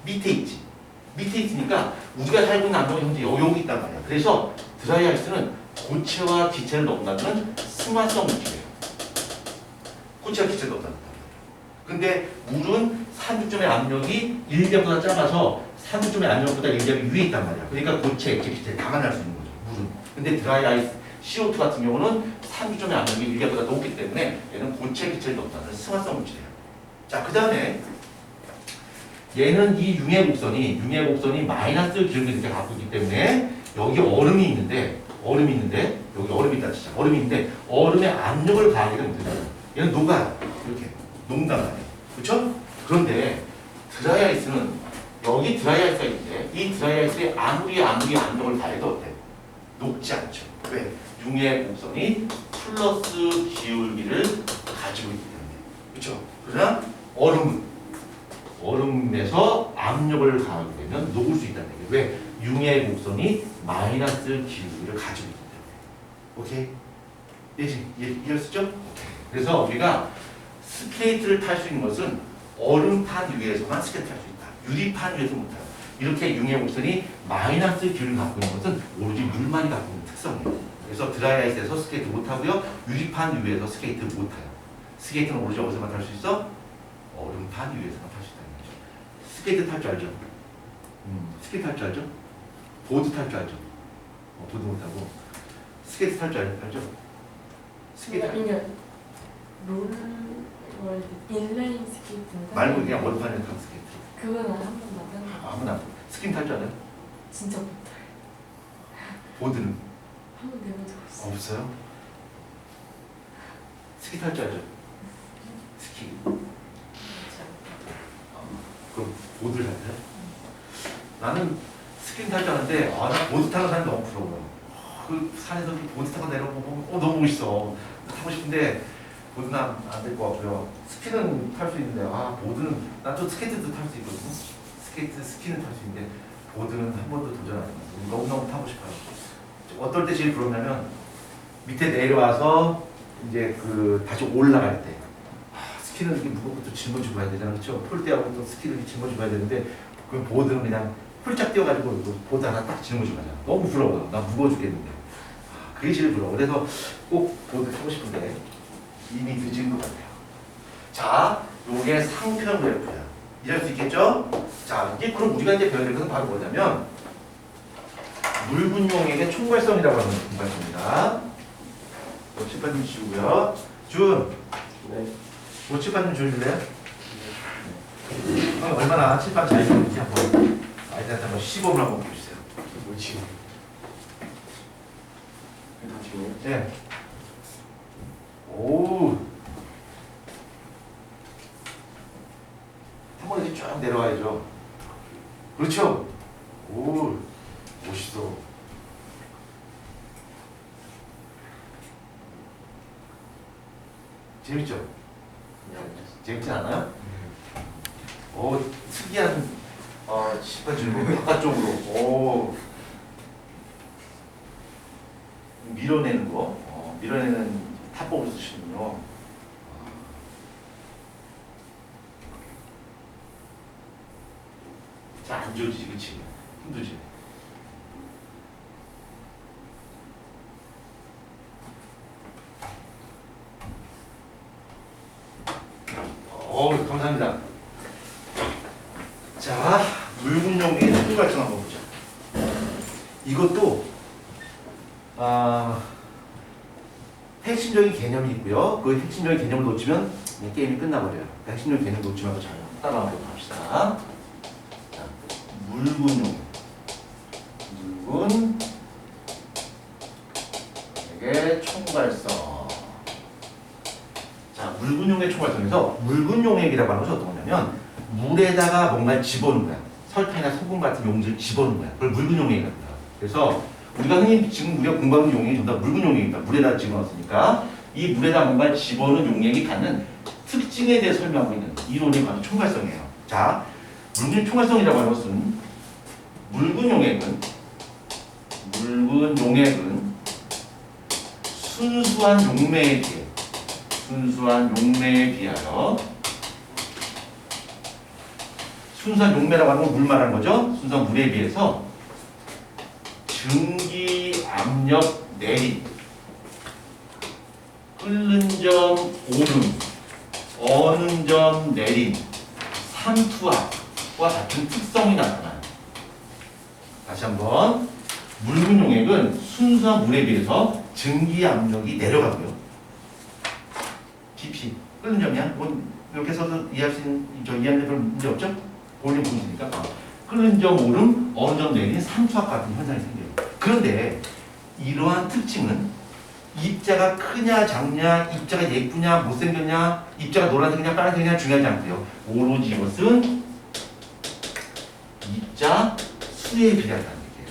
밑에 있지. 밑에 있으니까 우리가 살고 있는 압력은 현재 여기 있단 말이야. 그래서 드라이 아이스는 고체와 기체를 넘나드는 승화성 물질이에요. 고체와 기체를 넘나든다. 근데 물은 산두점의 압력이 1ገብ보다 작아서 산두점의 압력보다 1겹이 위에 있단 말이야. 그러니까 고체, 기체 다 만날 수 있는 거죠. 물은. 근데 드라이 아이스 CO2 같은 경우는 산두점의 압력이 1겹보다 높기 때문에 얘는 고체, 기체를 넘나드는 승화성 물질이에요. 자, 그 다음에 얘는 이 융해 곡선이 마이너스 기울기를 이렇게 갖고 있기 때문에 여기 얼음이 있는데 여기 얼음이 있다 진짜 얼음이 있는데 얼음에 압력을 가하게 되면 얘는 녹아요. 이렇게 녹는단 말이에요. 그렇죠? 그런데 드라이 아이스는 여기 드라이 아이스가 있는데 이 드라이 아이스에 아무리 압력을 가해도 어때? 녹지 않죠. 왜? 융해 곡선이 플러스 기울기를 가지고 있기 때문에. 그렇죠? 그러나 얼음에서 압력을 가하게 되면 녹을 수 있다는 얘기예요. 왜? 융해 곡선이 마이너스 기울기를 가지고 있기 때문에. 오케이? 이해했죠? 오케이. 그래서 우리가 스케이트를 탈 수 있는 것은 얼음판 위에서만 스케이트 탈 수 있다. 유리판 위에서 못해요. 이렇게 융해 곡선이 마이너스 기울기를 갖고 있는 것은 오로지 물만이 갖고 있는 특성이에요. 그래서 드라이 아이스에서 스케이트 못하고요. 유리판 위에서 스케이트 못해요. 스케이트는 오로지 어디서만 탈 수 있어? 얼음판 위에서만 탈 수 있다는 거죠. 스케이트 탈 줄 알죠? 스케이트 탈 줄 알죠? 보드 탈 줄 알죠? 보드 못하고 스케이트 탈 줄 알죠? 스케이트 롤 인라인 스케이트 말고 그냥 얼음판에 타는 스케이트. 그거는 한 번도 안 해봤어요. 아무나 스킨 탈 줄 알아요? 진짜 못해요. 보드는 한 번도 해본 적 없어요. 없어요? 스키 탈 줄 알죠? 스키. 그럼 보드를 탈 때? 나는 스킨 탈 줄 아는데 나 보드 타는 사람이 너무 부러워요. 그 산에서 보드 타고 내려보고 너무 멋있어. 타고 싶은데 보드는 안 될 것 같고요. 스키는 탈 수 있는데 보드는 난 또 스케이트도 탈 수 있거든요. 스키는 탈 수 있는데 보드는 한 번도 도전 안 해봤어요. 너무너무 타고 싶어요. 어떨 때 제일 부럽냐면 밑에 내려와서 이제 다시 올라갈 때 스키는 이렇게 무겁고 또 짊어지고 가야 되잖아요. 그렇죠? 폴대하고 또 스키를 이렇게 짊어지고 가야 되는데 그 보드는 그냥 훌쩍 뛰어가지고 보드 하나 딱 짊어지고 가잖아. 너무 부러워. 나 무거워 죽겠는데. 그게 제일 부러워. 그래서 꼭 보드 타고 싶은데 이미 늦은 것 같아요. 자, 요게 상편 그래프야. 이해할 수 있겠죠? 자, 이제 그럼 우리가 이제 배워야 될 것은 바로 뭐냐면 물분용액의 총괄성이라고 하는 공부입니다. 칠판 좀 지우고요. 준, 칠판 좀 줘줄래요? 네. 얼마나 칠판 잘 지우는지 한번 아이들한테 한번 시범을 한번 보여주세요. 뭐 지금? 다 지금? 네. 오. 한 번에 쭉 내려와야죠. 그렇죠? 오. 멋있어. 재밌죠? 재밌지 않아요? 오, 특이한 시판 질문 바깥쪽으로. 오. 밀어내는 거. 밀어내는 타법을 쓰시는군요. 잘 안 지워지지, 그치? 힘들지? 감사합니다. 자, 물분용의 총괄성 한번 보자. 이것도 핵심적인 개념이 있고요. 그 핵심적인 개념을 놓치면 게임이 끝나버려요. 핵심적인 개념을 놓지 말고 잘 따라가도록 합시다. 자, 물분용. 물분용의 총괄성. 자, 물분용의 총괄성에서 물분용액이라고 하는 것이 어떤 거냐면 물에다가 뭔가를 집어넣는 거야. 설탕이나 소금 같은 용질을 집어넣는 거야. 그걸 물분용액이라고 해요. 그래서 우리가 흔히 지금 우리가 공부하는 용액이 전부 다 물분용액입니다. 물에다 집어넣었으니까 이 물에다 뭔가를 집어넣은 용액이 갖는 특징에 대해 설명하고 있는 이론이 바로 총괄성이에요. 자, 물분 총괄성이라고 하는 것은 물분용액은 순수한 용매에 비하여 순수한 용매라고 하는 건 물 말하는 거죠. 순수한 물에 비해서 증기 압력 내림, 끓는 점 오름, 어는 점 내림, 삼투압과 같은 특성이 나타나요. 다시 한번 묽은 용액은 순수한 물에 비해서 증기 압력이 내려가고요. 깊이 끓는 점이야. 뭐 이렇게 해서도 이해할 수 있는 이해하는 데 별 문제 없죠? 볼륨 보시니까 끓는 점 오름, 어느 점 내린 삼투압 같은 현상이 생겨요. 그런데 이러한 특징은 입자가 크냐 작냐, 입자가 예쁘냐 못생겼냐, 입자가 노란색이냐 빨간색이냐 중요하지 않고요. 오로지 이것은 입자 수에 비례한다는 얘기예요.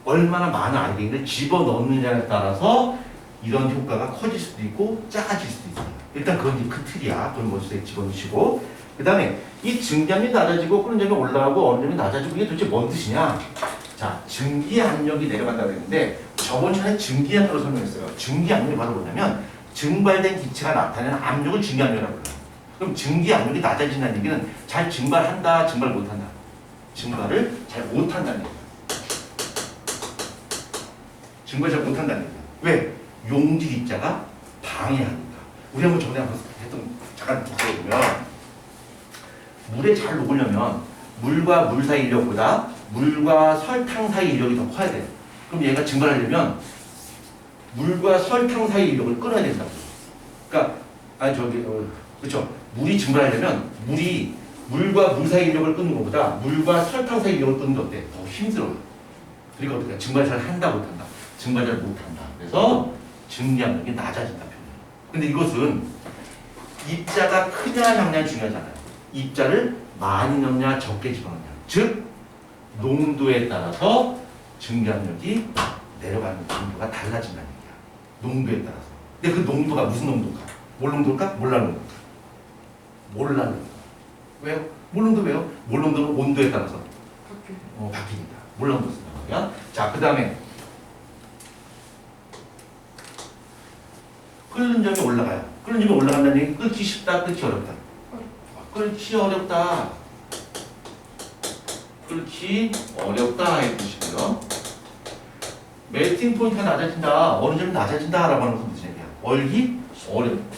얼마나 많은 알갱이를 집어넣느냐에 따라서 이런 효과가 커질 수도 있고 작아질 수도 있어요. 일단 그건 큰 틀이야. 그건 머릿속에 집어넣으시고, 그 다음에 이 증기압력이 낮아지고 끓는 점이 올라가고 어느 점이 낮아지고 이게 도대체 뭔 뜻이냐? 자, 증기 압력이 내려간다고 했는데 저번 시간에 증기 압력으로 설명했어요. 증기 압력이 바로 뭐냐면 증발된 기체가 나타내는 압력을 증기 압력이라고 불러요. 그럼 증기 압력이 낮아진다는 얘기는 잘 증발한다, 증발 못한다. 증발을 잘 못한다는 얘기예요. 증발 잘 못한다는 얘기예요. 왜? 용질 입자가 방해하니까. 우리 한번 전에 한번 했던 잠깐 보면 물에 잘 녹으려면 물과 물 사이 인력보다 물과 설탕 사이 인력이 더 커야 돼요. 그럼 얘가 증발하려면 물과 설탕 사이 인력을 끊어야 된다고. 그러니까 그렇죠. 물이 증발하려면 물과 물 사이 인력을 끊는 것보다 물과 설탕 사이 인력을 끊는 게 어때? 더 힘들어요. 그러니까 어떻게 증발 잘 한다 못한다. 증발 잘 못한다. 그래서 증기압력이 낮아진다 표현해요. 근데 이것은 입자가 크냐 작냐 중요하잖아요. 입자를 많이 넣냐 적게 집어넣냐. 즉 농도에 따라서 증기압력이 내려가는 농도가 달라진다는 얘기야. 농도에 따라서. 근데 그 농도가 무슨 농도일까? 몰 농도일까? 몰라 농도일까? 몰라 농도. 왜요? 몰 농도 왜요? 몰 농도는 온도에 따라서 바뀌니까. 몰라 농도 쓴단 말이야. 자, 그 다음에 끓는 점이 올라가요. 끓는 점이 올라간다는 얘기 끓기 쉽다, 끓기 어렵다. 끓기 어렵다. 끓기 어렵다 해보시고요. 멜팅 포인트가 낮아진다. 어느 점이 낮아진다 라고 하는 것은 무슨 얘기야? 얼기 어렵다.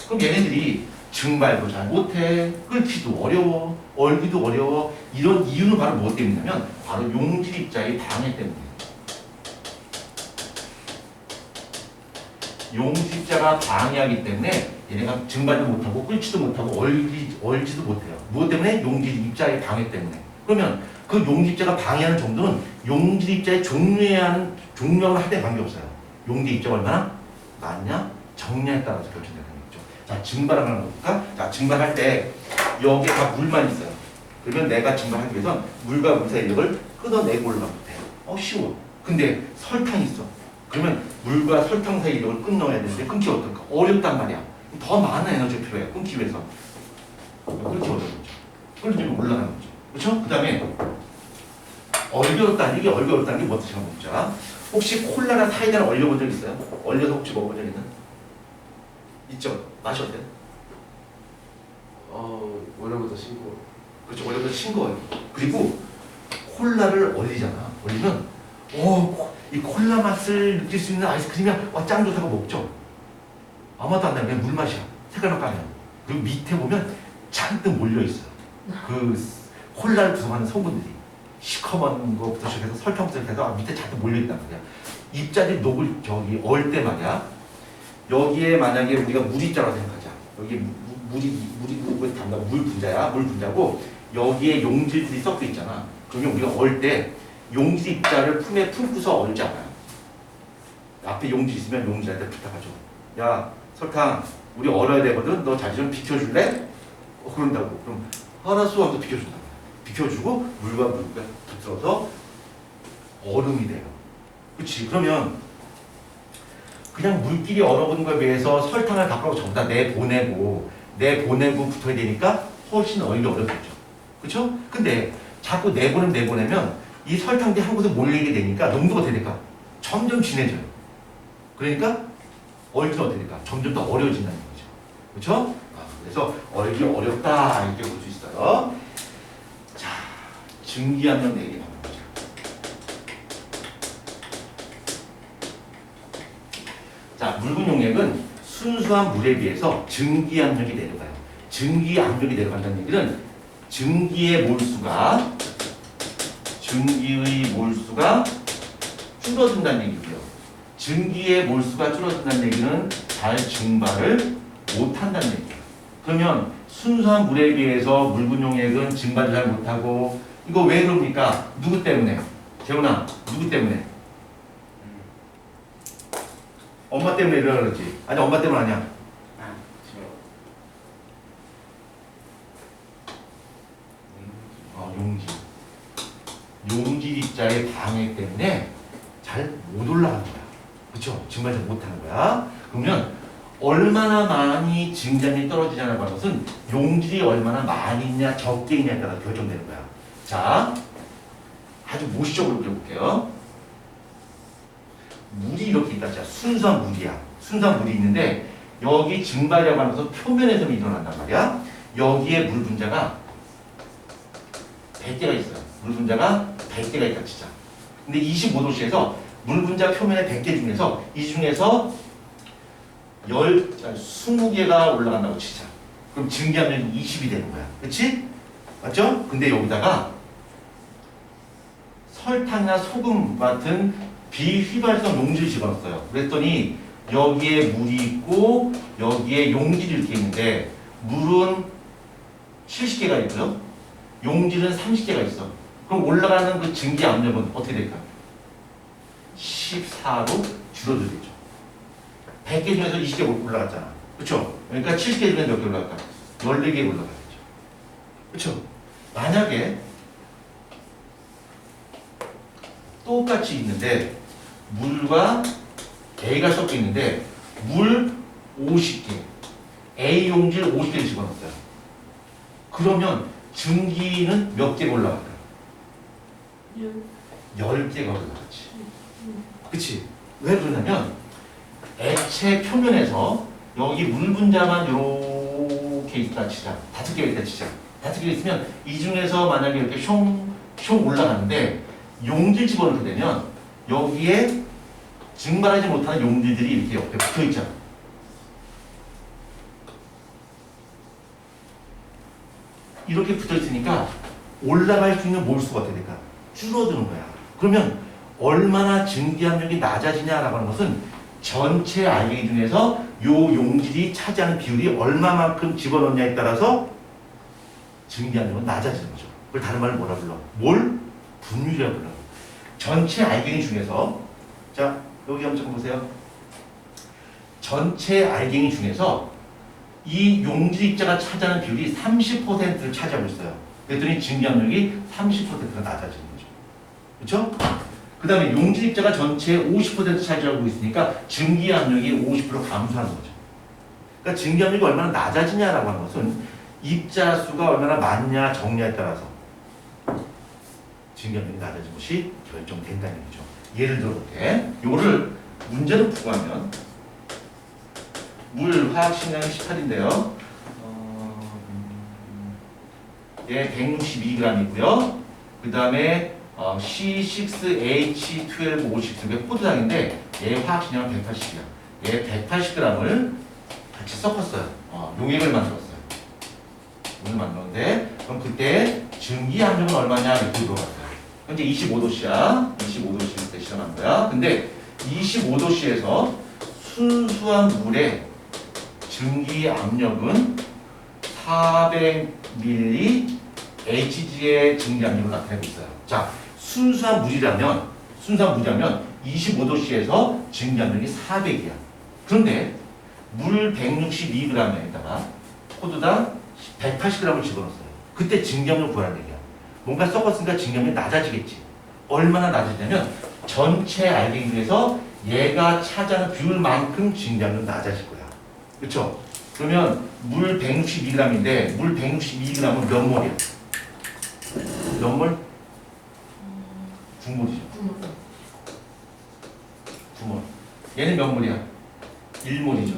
그럼 얘네들이 증발도 잘 못해, 끓기도 어려워, 얼기도 어려워. 이런 이유는 바로 무엇 때문이냐면 바로 용질 입자의 방해 때문이에요. 용질 입자가 방해하기 때문에 얘네가 증발도 못하고 끓지도 못하고 얼지도 못해요. 무엇 때문에? 용질 입자의 방해 때문에. 그러면 그 용질 입자가 방해하는 정도는 용질 입자의 종류하고 하나에 관계없어요. 용질 입자가 얼마나 많냐? 정량에 따라서 결정되는 거죠. 자, 증발하는 거니까. 자, 증발할 때 여기에 다 물만 있어요. 그러면 내가 증발하기 위해선 물과 물 사이 인력을 끊어내고 올라가면 돼. 쉬워. 근데 설탕이 있어. 그러면 물과 설탕 사이 인력을 끊어야 되는데 끊기 어떨까? 어렵단 말이야. 더 많은 에너지가 필요해. 끊기 위해서. 끊기 어려운 거죠. 끊는 점이 올라가는 거죠. 그렇죠? 그 다음에 얼려졌다는 이게 얼려졌다는 게 무엇인지 한번 보자. 혹시 콜라나 사이다를 얼려본 적 있어요? 얼려서 혹시 먹어본 적 있나? 있죠? 맛이 어때요? 원래부터 신고. 그렇죠. 얼려서 싱거워요. 그리고 콜라를 얼리잖아. 얼리면 이 콜라 맛을 느낄 수 있는 아이스크림이 짱 좋다고 먹죠. 아무것도 안 나요. 그냥 물맛이야. 색깔만 까면. 그리고 밑에 보면 잔뜩 몰려있어요. 그 콜라를 구성하는 성분들이. 시커먼 거부터 시작해서 설탕부터 시작해서 밑에 잔뜩 몰려있단 말이야. 입자들이 녹을 얼 때 말이야. 여기에 만약에 우리가 물입자라고 생각하자. 여기 물이 담당 물 분자야. 물 분자고 여기에 용질들이 섞여 있잖아. 그러면 우리가 얼 때 용질 입자를 품에 품고서 얼지 않아요. 앞에 용질 있으면 용질한테 부탁하죠. 야, 설탕, 우리 얼어야 되거든. 너 자리 좀 비켜줄래? 그런다고. 그럼 알았어 하면서 비켜준다. 비켜주고 물과 물과 붙어서 얼음이 돼요. 그렇지? 그러면 그냥 물끼리 얼어보는 거에 비해서 설탕을 밖으로 전부 다 내보내고 붙어야 되니까 훨씬 얼기 어렵겠죠. 그렇죠? 근데 자꾸 내보내면 이 설탕들이 한 곳에 몰리게 되니까 농도가 어떻게 될까? 점점 진해져요. 그러니까 얼기는 어떻게 될까? 점점 더 어려워진다는 거죠. 그렇죠? 그래서 이게 어렵다 이렇게 볼 수 있어요. 자, 증기압력 내기 한번 보자. 자, 묽은 용액은 순수한 물에 비해서 증기압력이 내려가요. 증기압력이 내려간다는 얘기는 증기의 몰수가 줄어든다는 얘기고요. 증기의 몰수가 줄어든다는 얘기는 잘 증발을 못한다는 얘기예요. 그러면 순수한 물에 비해서 묽은 용액은 증발을 잘 못하고 이거 왜 그럽니까? 누구 때문에? 재훈아, 누구 때문에? 엄마 때문에 이러라 그러지. 아니 엄마 때문 아니야. 아, 용질 입자의 방해 때문에 잘 못 올라가는 거야. 그렇죠? 증발 잘 못하는 거야. 그러면 얼마나 많이 증장이 떨어지냐는 것은 용질이 얼마나 많이 있냐 적게 있냐에 따라 결정되는 거야. 자, 아주 모시적으로 그려볼게요. 물이 이렇게 있다. 자, 순수한 물이야. 순수한 물이 있는데 여기 증발이라고 하는 것은 표면에서 일어난단 말이야. 여기에 물 분자가 100개가 있어요. 물 분자가 100개가 있다 치자. 근데 25도씨에서 물 분자 표면의 100개 중에서 이 중에서 20개가 올라간다고 치자. 그럼 증기압력이 20이 되는 거야. 그렇지? 맞죠? 근데 여기다가 설탕이나 소금 같은 비휘발성 용질을 집어넣었어요. 그랬더니 여기에 물이 있고 여기에 용질이 이렇게 있는데 물은 70개가 있고요. 용질은 30개가 있어. 그럼 올라가는 그 증기 압력은 어떻게 될까? 14로 줄어들겠죠. 100개 중에서 20개 올라갔잖아. 그렇죠? 그러니까 70개 중에 몇 개 올라갈까? 14개 올라가겠죠. 그렇죠? 만약에 똑같이 있는데 물과 A가 섞여 있는데 물 50개, A 용질 50개를 집어넣었어요. 그러면 증기는 몇 개가 올라갈까? 10개가 올라가지. 그치? 왜 그러냐면 액체 표면에서 여기 물 분자만 이렇게 있다 치자. 5개가 있다 치자. 5개 있으면 이 중에서 만약에 이렇게 숑 올라가는데 용질 집어넣게 되면 여기에 증발하지 못하는 용질들이 이렇게 옆에 붙어 있잖아. 이렇게 붙어 있으니까 올라갈 수 있는 몰수가 어떻게 될까? 줄어드는 거야. 그러면 얼마나 증기압력이 낮아지냐라고 하는 것은 전체 알갱이 중에서 요 용질이 차지하는 비율이 얼마만큼 집어넣냐에 따라서 증기압력은 낮아지는 거죠. 그걸 다른 말로 뭐라 불러? 분율이라고 불러. 전체 알갱이 중에서 자 여기 한번 보세요. 전체 알갱이 중에서 이 용질 입자가 차지하는 비율이 30%를 차지하고 있어요. 그랬더니 증기압력이 30%가 낮아지는 거죠. 그렇죠? 그 다음에 용질 입자가 전체의 50% 차지하고 있으니까 증기압력이 50% 감소하는 거죠. 그러니까 증기압력이 얼마나 낮아지냐라고 하는 것은 입자 수가 얼마나 많냐 적냐에 따라서 증기압력이 낮아진 것이 결정된다는 얘기죠. 예를 들어볼게. 요거를 문제로 구하면 물 화학식량이 18인데요. 얘 162g이고요. 그 다음에 C6H12O6 이게 포도당인데 얘 화학식량은 180이야. 얘 180g을 같이 섞었어요. 용액을 만들었어요. 용액을 만들었는데 그럼 그때 증기압력은 얼마냐 이렇게 물어봤어요. 현재 25도씨야. 25도씨 때 실험한 거야. 근데 25도씨에서 순수한 물의 증기압력은 400ml Hg의 증기압력을 나타내고 있어요. 자, 순수한 물이라면 25도씨에서 증기압력이 400이야. 그런데 물 162g에다가 포도당 180g을 집어넣었어요. 그때 증기압력을 구하라는 얘기야. 뭔가 섞었으니까 증기압력이 낮아지겠지. 얼마나 낮아지냐면 전체 알갱이 중에서 얘가 차지하는 비율만큼 증기압력이 낮아질 거야. 그렇죠? 그러면 물 162g인데 물 162g은 몇 몰이야? 몇 몰? 9몰이죠. 9몰. 얘는 몇 몰이야? 1몰이죠.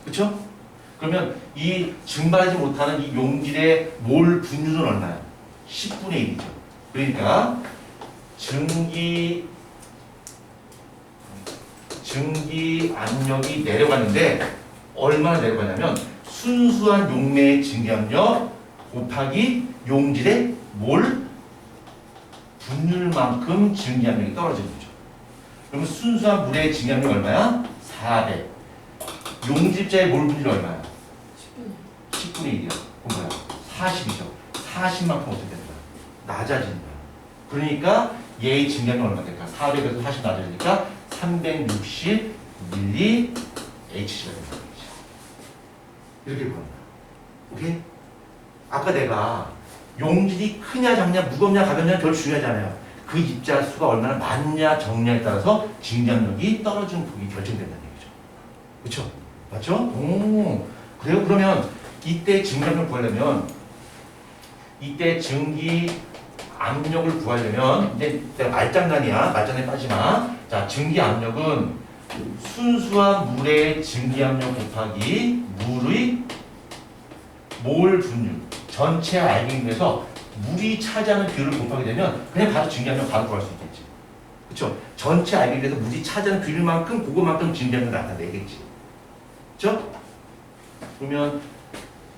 그렇죠? 그럼 그러면 이 증발하지 못하는 이 용질의 몰 분율은 얼마야? 10분의 1이죠. 그러니까 증기 압력이 내려가는데 얼마나 내려가냐면 순수한 용매의 증기 압력 곱하기 용질의 몰 분율만큼 증기 압력이 떨어지는 거죠. 그러면 순수한 물의 증기 압력이 얼마야? 400. 용질자의 몰 분율이 얼마야? 10분의 1이야. 그럼 뭐야? 40이죠. 40만큼 어떻게 된다? 낮아지는 거야. 그러니까 얘의 증기 압력이 얼마 될까? 400에서 40 낮아지니까 360 밀리 H가 된다는 거지. 이렇게 보는 거야. 오케이? 아까 내가 용질이 크냐 작냐 무겁냐 가볍냐 별 중요하지 않아요. 그 입자 수가 얼마나 많냐 적냐에 따라서 증기압력이 떨어지는 폭이 결정된다는 얘기죠. 그렇죠? 맞죠? 오, 그래요? 그러면 이때 증기압력을 구하려면 이때 증기압력을 구하려면 이제 내가 말장난이야. 말장난에 빠지지 마. 자, 증기압력은 순수한 물의 증기압력 곱하기 물의 몰 분율 전체 알갱이에서 물이 차지하는 비율을 곱하게 되면 그냥 바로 증기압력 바로 구할 수 있겠지. 그렇죠? 전체 알갱이에서 물이 차지하는 비율만큼 그거만큼 증기압력을 나타내겠지. 그렇죠? 그러면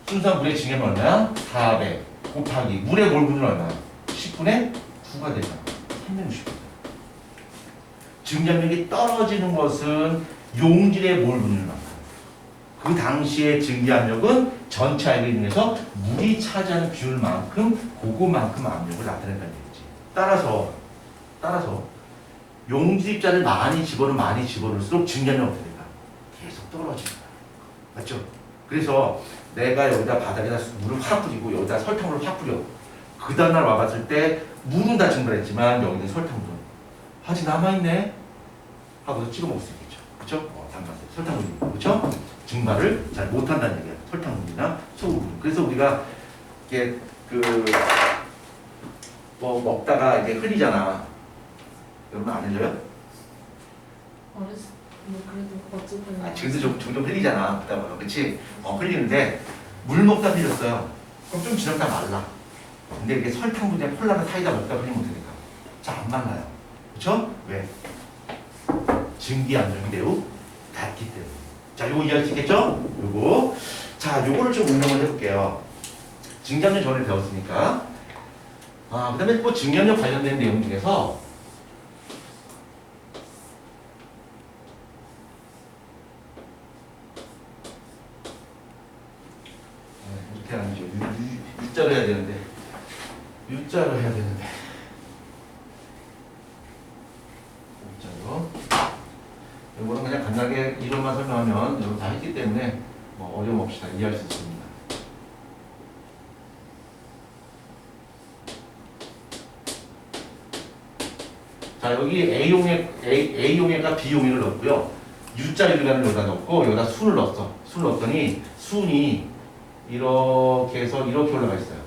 순수한 물의 증기압력 얼마야? 400 곱하기 물의 몰 분율 얼마야? 10분의 9가 되잖아. 360. 증기압력이 떨어지는 것은 용질의 몰 분율만. 그 당시의 증기압력은 전체 알갱이 중에서 물이 차지하는 비율만큼 그거만큼 압력을 나타낸다는 얘기지. 따라서 용질 입자를 많이 집어넣을수록 증기압력이 어떻게 될까? 계속 떨어진다. 맞죠? 그래서 내가 여기다 바닥에다 물을 확 뿌리고 여기다 설탕물을 확 뿌려. 그 다음날 와봤을 때 물은 다 증발했지만 여기는 설탕물은 아직 남아있네 하고서 찍어 먹을 수 있겠죠. 그렇죠? 단맛에 설탕물이 그렇죠? 증발을 잘 못한다는 얘기야. 설탕물이나 소금물. 그래서 우리가 이게 뭐 먹다가 이게 흘리잖아. 여러분 안 흘려요? 어렸을 뭐 그래도 어쨌든 지금도 종종 흘리잖아. 그렇지? 흘리는데 물 먹다 흘렸어요. 그럼 좀 지나다 말라. 근데 이게 설탕분이나 콜라나 사이다 먹다 흘리면 어떻게 될까? 잘 안 말라요. 그렇죠? 왜? 증기압력이 매우 낮기 때문에. 자, 요거 이해할 수 있겠죠? 요거. 자, 요거를 좀 응용을 해볼게요. 증기압력 전에 배웠으니까. 그 다음에 뭐 증기압력 관련된 내용 중에서 이렇게 아니죠. U자로 해야 되는데. U자로 해야 되는데. U자로. 이거는 그냥 간단하게 이론만 설명하면 여러분 다 했기 때문에 뭐 어려움 없이 다 이해할 수 있습니다. 자, 여기 A용액과 B용액을 넣었고요. U자 유리관을 여기다 넣고 여기다 순을 넣었어. 순을 넣었더니 순이 이렇게 해서 이렇게 올라가 있어요.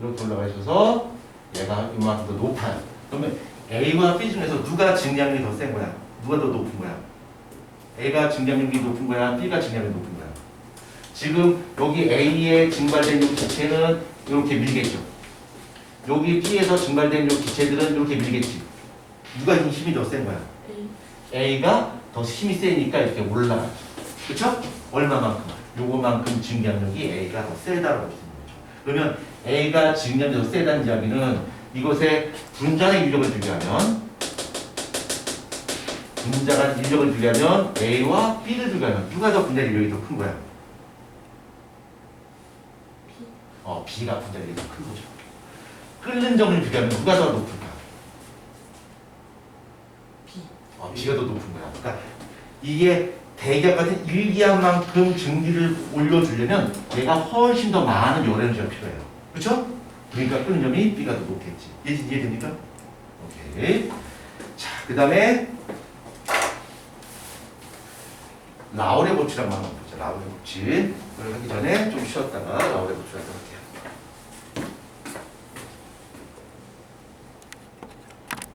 이렇게 올라가 있어서 얘가 이만큼 더 높아요. 그러면 A와 B 중에서 누가 증기압력이 더 센 거야? 누가 더 높은 거야? A가 증기압력이 높은 거야? B가 증기압력이 높은 거야? 지금 여기 A에 증발된 이 기체는 이렇게 밀겠죠. 여기 B에서 증발된 이 기체들은 이렇게 밀겠지. 누가 힘이 더 센 거야? A가 더 힘이 세니까 이렇게 올라가죠. 그쵸? 얼마만큼? 요거만큼 증기압력이 A가 더 세다라고 할 수 있는 거죠. 그러면 A가 증기압력이 더 세다는 이야기는 이것에 분자의 인력을 비교하면 A와 B를 비교하면 누가 더 분자의 인력이 더 큰 거야? B가 분자의 인력이 더 큰 거죠. 끓는 점을 비교하면 누가 더 높을까? B가 더 높은 거야. 그러니까 이게 대기압 같은 일기압만큼 증기를 올려주려면 얘가 훨씬 더 많은 열 에너지가 필요해요. 그렇죠? 그러니까 끓는 점이 B가 더 높겠지. 이해됩니까? 오케이. 자, 그 다음에 라울의 법칙을 한번 보자. 라울의 법칙. 그걸 하기 전에 좀 쉬었다가 라울의 법칙을 한번 볼게요.